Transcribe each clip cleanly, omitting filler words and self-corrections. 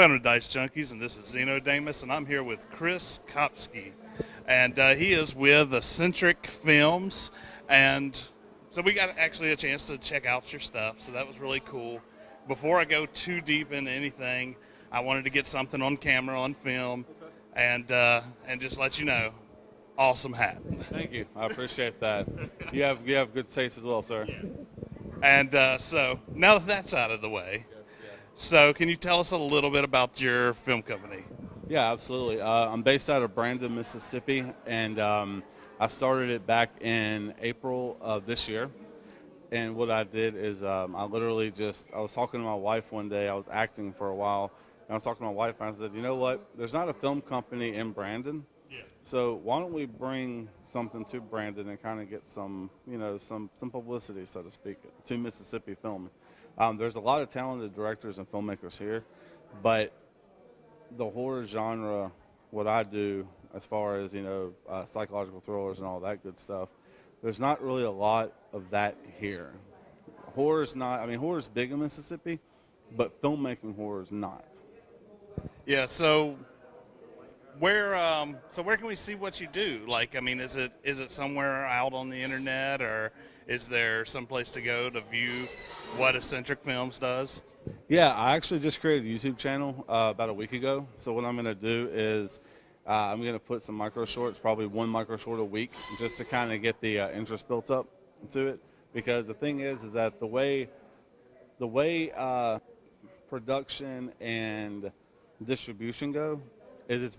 Welcome to Dicejunkies, and this is Zeno Damus, and I'm here with Chris Copeskey, and he is with Eccentric Films, and so we got actually a chance to check out your stuff, so that was really cool. Before I go too deep into anything, I wanted to get something on camera, on film, and just let you know, awesome hat. Thank you. I appreciate that. You have good taste as well, sir. Yeah. And so now that that's out of the way, so can you tell us a little bit about your film company? Yeah, absolutely. I'm based out of Brandon, Mississippi, and I started it back in April of this year. And what I did is I was talking to my wife one day. I was acting for a while, and I was talking to my wife, and I said, you know what? There's not a film company in Brandon, so why don't we bring something to Brandon and kind of get some publicity, so to speak, to Mississippi film. There's a lot of talented directors and filmmakers here, but the horror genre, what I do as far as, psychological thrillers and all that good stuff, there's not really a lot of that here. Horror's big in Mississippi, but filmmaking horror is not. Yeah, so where can we see what you do? Like, I mean, is it somewhere out on the internet, or is there some place to go to view what Eccentric Films does? Yeah, I actually just created a YouTube channel about a week ago. So what I'm going to do is I'm going to put some micro shorts, probably one micro short a week, just to kind of get the interest built up to it. Because the thing is that the way production and distribution go is it's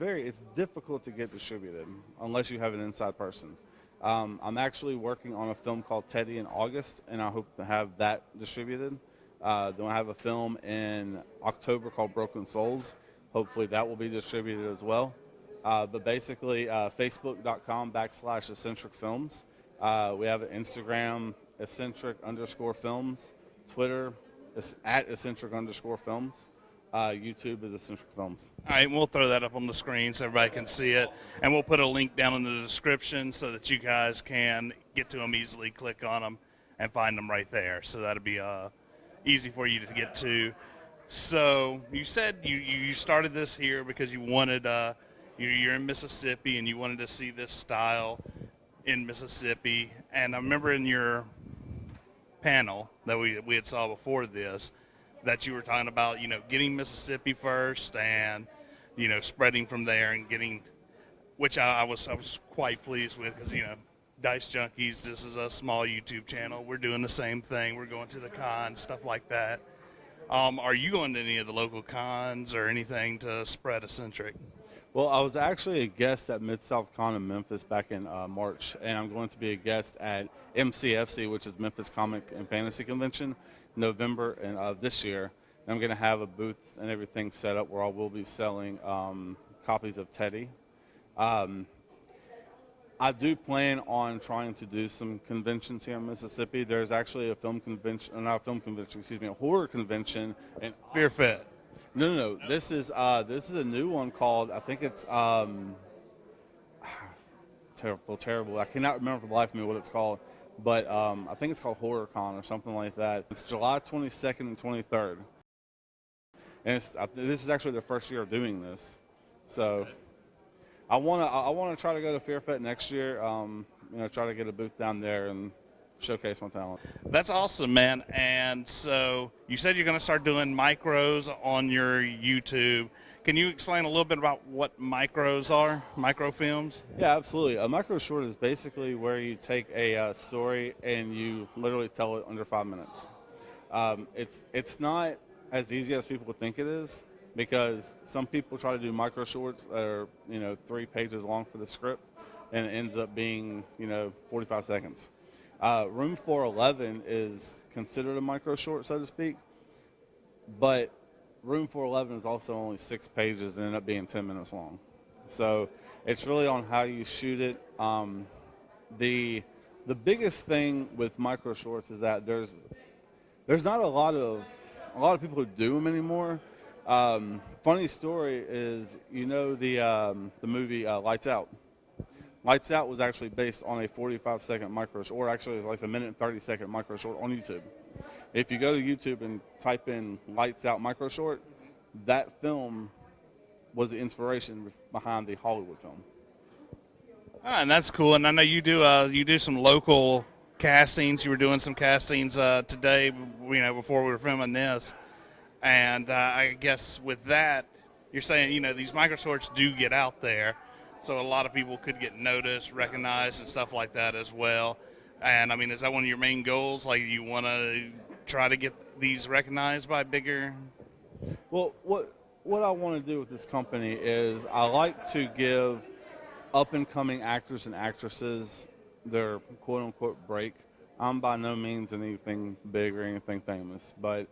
difficult to get distributed unless you have an inside person. I'm actually working on a film called Teddy in August, and I hope to have that distributed. Then I have a film in October called Broken Souls. Hopefully that will be distributed as well. But basically, Facebook.com/Eccentric Films. We have an Instagram, Eccentric_Films. Twitter is at Eccentric_Films. YouTube is Eccentric Films. All right, we'll throw that up on the screen so everybody can see it, and we'll put a link down in the description so that you guys can get to them easily, click on them, and find them right there. So that'll be easy for you to get to. So you said you started this here because you wanted you're in Mississippi and you wanted to see this style in Mississippi. And I remember in your panel that we had saw before this, that you were talking about, getting Mississippi first and, spreading from there and getting, which I was quite pleased with, because, Dicejunkies, this is a small YouTube channel. We're doing the same thing. We're going to the cons, stuff like that. Are you going to any of the local cons or anything to spread Eccentric? Well, I was actually a guest at Mid-South Con in Memphis back in March, and I'm going to be a guest at MCFC, which is Memphis Comic and Fantasy Convention, November of this year. And I'm going to have a booth and everything set up where I will be selling copies of Teddy. I do plan on trying to do some conventions here in Mississippi. There's actually a film convention, not a film convention, excuse me, a horror convention. And Fear Fit. No. This is a new one called, I think it's terrible. I cannot remember for the life of me what it's called, but I think it's called HorrorCon or something like that. It's July 22nd and 23rd, and this is actually their first year of doing this. So I want to try to go to Fear Fit next year. Try to get a booth down there and showcase my talent. That's awesome, man. And so you said you're going to start doing micros on your YouTube. Can you explain a little bit about what micros are, microfilms? Yeah, absolutely. A micro short is basically where you take a story and you literally tell it under 5 minutes. It's not as easy as people would think it is, because some people try to do micro shorts that are 3 pages long for the script, and it ends up being 45 seconds. Room 411 is considered a micro short, so to speak, but Room 411 is also only 6 pages and ended up being 10 minutes long. So it's really on how you shoot it. The biggest thing with micro shorts is that there's not a lot of people who do them anymore. Funny story is, the movie Lights Out. Lights Out was actually based on a 45-second micro short, or actually it was like a 1 minute and 30-second micro short on YouTube. If you go to YouTube and type in Lights Out micro short, that film was the inspiration behind the Hollywood film. And that's cool. And I know you do some local castings. You were doing some castings today, before we were filming this. And I guess with that, you're saying, these microshorts do get out there, so a lot of people could get noticed, recognized, and stuff like that as well. And I mean, is that one of your main goals? Like, you want to try to get these recognized by bigger? Well, what I want to do with this company is I like to give up-and-coming actors and actresses their quote-unquote break. I'm by no means anything big or anything famous, but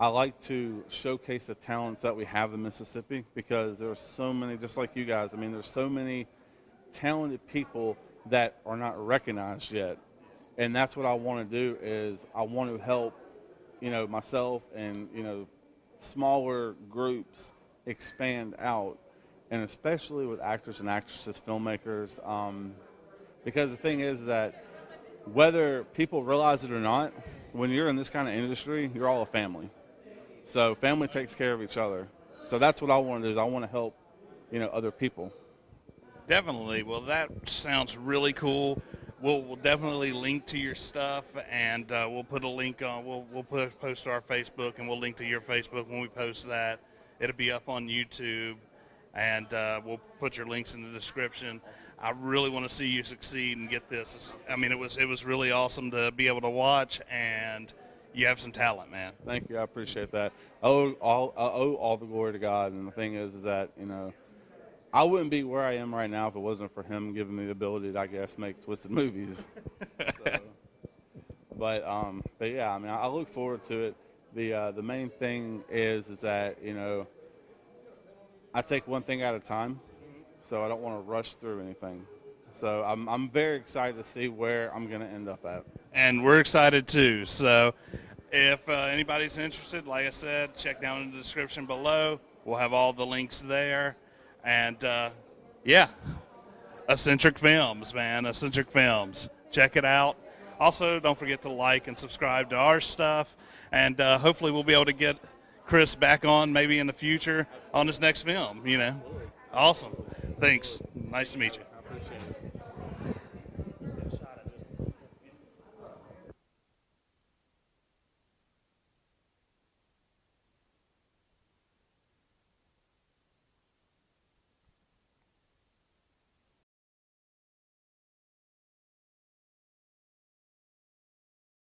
I like to showcase the talents that we have in Mississippi, because there are so many, just like you guys, I mean, there's so many talented people that are not recognized yet. And that's what I want to do, is I want to help, myself and, smaller groups expand out, and especially with actors and actresses, filmmakers, because the thing is that whether people realize it or not, when you're in this kind of industry, you're all a family. So family takes care of each other. So that's what I want to do, is I want to help, other people. Definitely. Well, that sounds really cool. We'll definitely link to your stuff, and we'll put a link on. We'll post to our Facebook, and we'll link to your Facebook when we post that. It'll be up on YouTube, and we'll put your links in the description. I really want to see you succeed and get this. I mean, it was really awesome to be able to watch, and you have some talent, man. Thank you. I appreciate that. I owe all the glory to God, and the thing is that I wouldn't be where I am right now if it wasn't for him giving me the ability to, I guess, make twisted movies. But yeah, I mean, I look forward to it. The main thing is that I take one thing at a time, so I don't want to rush through anything. So I'm very excited to see where I'm going to end up at. And we're excited too. So if anybody's interested, like I said, check down in the description below. We'll have all the links there. And yeah, Eccentric Films, man. Eccentric Films. Check it out. Also, don't forget to like and subscribe to our stuff. And hopefully we'll be able to get Chris back on maybe in the future on his next film, Awesome. Thanks. Nice to meet you.